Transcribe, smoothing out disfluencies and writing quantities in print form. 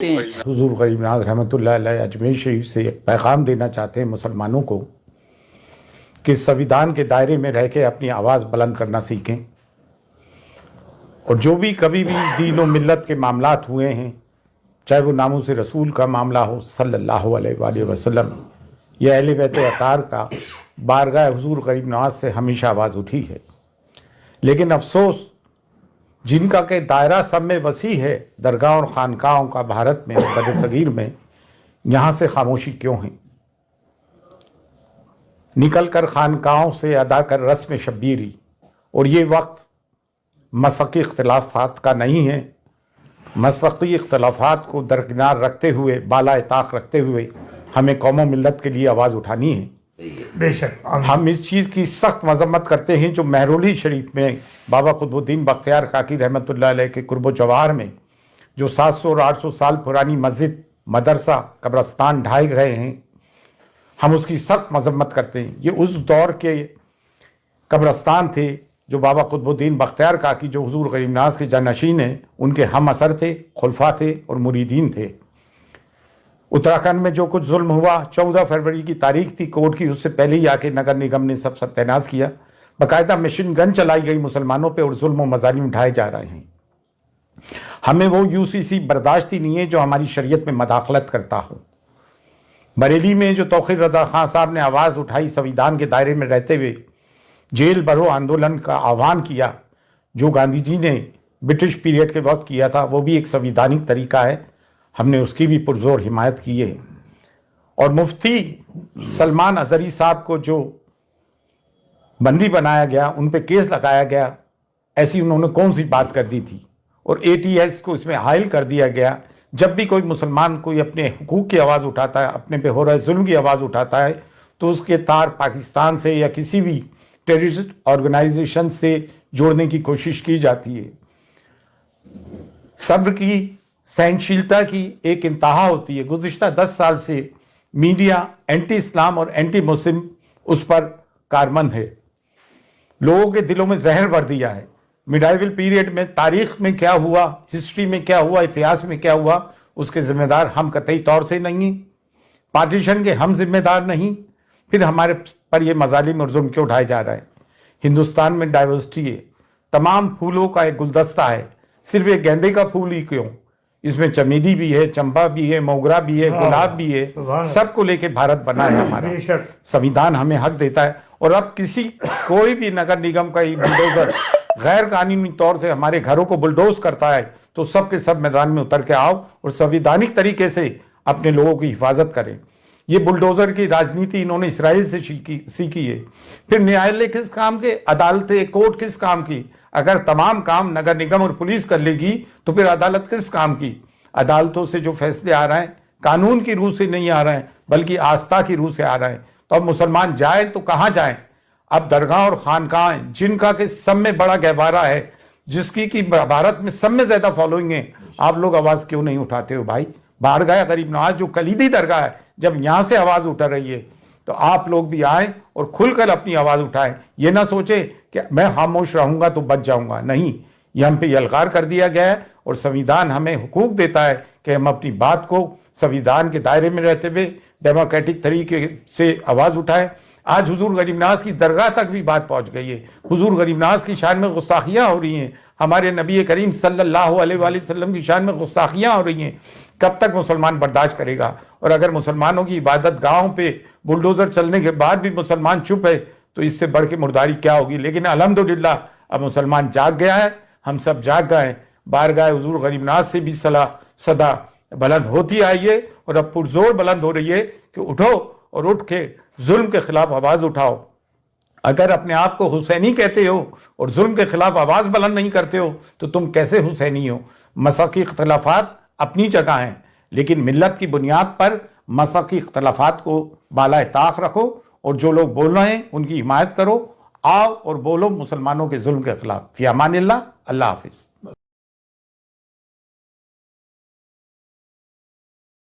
حضور غریب نواز رحمۃ اللہ علیہ اجمیر شریف سے ایک پیغام دینا چاہتے ہیں مسلمانوں کو کہ سویدھان کے دائرے میں رہ کے اپنی آواز بلند کرنا سیکھیں، اور جو بھی کبھی بھی دین و ملت کے معاملات ہوئے ہیں، چاہے وہ ناموس رسول کا معاملہ ہو صلی اللہ علیہ وآلہ وسلم یا اہل بیت اطہار کا، بارگاہ حضور غریب نواز سے ہمیشہ آواز اٹھی ہے۔ لیکن افسوس جن کا کہ دائرہ سب میں وسیع ہے، درگاہ اور خانقاہوں کا بھارت میں اور بر صغیر میں، یہاں سے خاموشی کیوں ہے؟ نکل کر خانقاہوں سے ادا کر رسم شبیری، اور یہ وقت مسلکی اختلافات کا نہیں ہے۔ مسلکی اختلافات کو درکنار رکھتے ہوئے، بالا طاق رکھتے ہوئے ہمیں قوم و ملت کے لیے آواز اٹھانی ہے۔ بے شک ہم اس چیز کی سخت مذمت کرتے ہیں جو مہرولی شریف میں بابا قطب الدین بختیار کاکی رحمۃ اللہ علیہ کے قرب و جوار میں جو 700 اور 800 سال پرانی مسجد، مدرسہ، قبرستان ڈھائے گئے ہیں، ہم اس کی سخت مذمت کرتے ہیں۔ یہ اس دور کے قبرستان تھے جو بابا قطب الدین بختیار کاکی جو حضور غریب نواز کے جانشین ہیں، ان کے ہم اثر تھے، خلفاء تھے اور مریدین تھے۔ اتراکھنڈ میں جو کچھ ظلم ہوا، 14 فروری کی تاریخ تھی کورٹ کی، اس سے پہلے ہی آ کے نگر نگم نے سب ستیہ ناش کیا، باقاعدہ مشین گن چلائی گئی مسلمانوں پہ اور ظلم و مظالم اٹھائے جا رہے ہیں۔ ہمیں وہ UCC برداشت ہی نہیں ہے جو ہماری شریعت میں مداخلت کرتا ہو۔ بریلی میں جو توقیر رضا خان صاحب نے آواز اٹھائی، سویدھان کے دائرے میں رہتے ہوئے جیل بھرو آندولن کا آہوان کیا، جو گاندھی جی نے برٹش پیریڈ کے وقت کیا تھا، وہ بھی ایک سویدھانک طریقہ ہے، ہم نے اس کی بھی پرزور حمایت کی ہے۔ اور مفتی سلمان ازہری صاحب کو جو بندی بنایا گیا، ان پہ کیس لگایا گیا، ایسی انہوں نے کون سی بات کر دی تھی، اور ATS کو اس میں حائل کر دیا گیا۔ جب بھی کوئی مسلمان کوئی اپنے حقوق کی آواز اٹھاتا ہے، اپنے پہ ہو رہے ظلم کی آواز اٹھاتا ہے، تو اس کے تار پاکستان سے یا کسی بھی ٹیررسٹ آرگنائزیشن سے جوڑنے کی کوشش کی جاتی ہے۔ صبر کی، سہنشیلتا کی ایک انتہا ہوتی ہے۔ گزشتہ 10 سال سے میڈیا اینٹی اسلام اور اینٹی مسلم اس پر کارمند ہے، لوگوں کے دلوں میں زہر بھر دیا ہے۔ میڈائیول پیریڈ میں تاریخ میں کیا ہوا، ہسٹری میں کیا ہوا، اتہاس میں کیا ہوا، اس کے ذمہ دار ہم قطعی طور سے نہیں ہیں، پارٹیشن کے ہم ذمہ دار نہیں، پھر ہمارے پر یہ مظالم اور ظلم کیوں اٹھائے جا رہا ہے؟ ہندوستان میں ڈائیورسٹی ہے، تمام پھولوں کا ایک گلدستہ ہے، صرف ایک گیندے کا پھول ہی کیوں؟ اس میں چمیلی بھی ہے، چمپا بھی ہے، موگرا بھی ہے، گلاب بھی ہے، سب کو لے کے بھارت بنا ہے ہمارا۔ سویدھان ہمیں حق دیتا ہے، اور اب کوئی بھی نگر نگم کا بلڈوزر غیر قانونی طور سے ہمارے گھروں کو بلڈوز کرتا ہے تو سب کے سب میدان میں اتر کے آؤ اور سویدھانک طریقے سے اپنے لوگوں کی حفاظت کریں۔ یہ بلڈوزر کی راجنیتی انہوں نے اسرائیل سے سیکھی ہے۔ پھر نیالیہ کس کام کے، عدالتیں، کورٹ کس کام کی؟ اگر تمام کام نگر نگم اور پولیس کر لے گی تو پھر عدالت کس کام کی؟ عدالتوں سے جو فیصلے آ رہے ہیں قانون کی روح سے نہیں آ رہے ہیں بلکہ آستھا کی روح سے آ رہے ہیں۔ تو اب مسلمان جائیں تو کہاں جائیں؟ اب درگاہ اور خانقاہیں جن کا کہ سب میں بڑا گہوارہ ہے، جس کی بھارت میں سب میں زیادہ فالوئنگ ہے، آپ لوگ آواز کیوں نہیں اٹھاتے ہو بھائی؟ بارگاہ غریب نواز جو کلیدی درگاہ ہے، جب یہاں سے آواز اٹھ رہی ہے تو آپ لوگ بھی آئیں اور کھل کر اپنی آواز اٹھائیں۔ یہ نہ سوچے کہ میں خاموش رہوں گا تو بچ جاؤں گا، نہیں، یہ ہم پہ یلغار کر دیا گیا ہے، اور سویدھان ہمیں حقوق دیتا ہے کہ ہم اپنی بات کو سویدھان کے دائرے میں رہتے ہوئے ڈیموکریٹک طریقے سے آواز اٹھائیں۔ آج حضور غریب نواز کی درگاہ تک بھی بات پہنچ گئی ہے، حضور غریب نواز کی شان میں گستاخیاں ہو رہی ہیں، ہمارے نبی کریم صلی اللہ علیہ وآلہ وسلم کی شان میں گستاخیاں ہو رہی ہیں۔ کب تک مسلمان برداشت کرے گا؟ اور اگر مسلمانوں کی عبادت گاہوں پہ بلڈوزر چلنے کے بعد بھی مسلمان چپ ہے تو اس سے بڑھ کے مرداری کیا ہوگی؟ لیکن الحمدللہ اب مسلمان جاگ گیا ہے، ہم سب جاگ گئے ہیں۔ بارگاہ حضور غریب نواز سے بھی صدا بلند ہوتی آئی ہے، اور اب پرزور بلند ہو رہی ہے کہ اٹھو اور اٹھ کے ظلم کے خلاف آواز اٹھاؤ۔ اگر اپنے آپ کو حسینی کہتے ہو اور ظلم کے خلاف آواز بلند نہیں کرتے ہو تو تم کیسے حسینی ہو؟ مسلکی اختلافات اپنی جگہ ہیں، لیکن ملت کی بنیاد پر مسلکی اختلافات کو بالائے طاق رکھو، اور جو لوگ بول رہے ہیں ان کی حمایت کرو، آؤ اور بولو مسلمانوں کے ظلم کے خلاف۔ فی امان اللہ، اللہ حافظ۔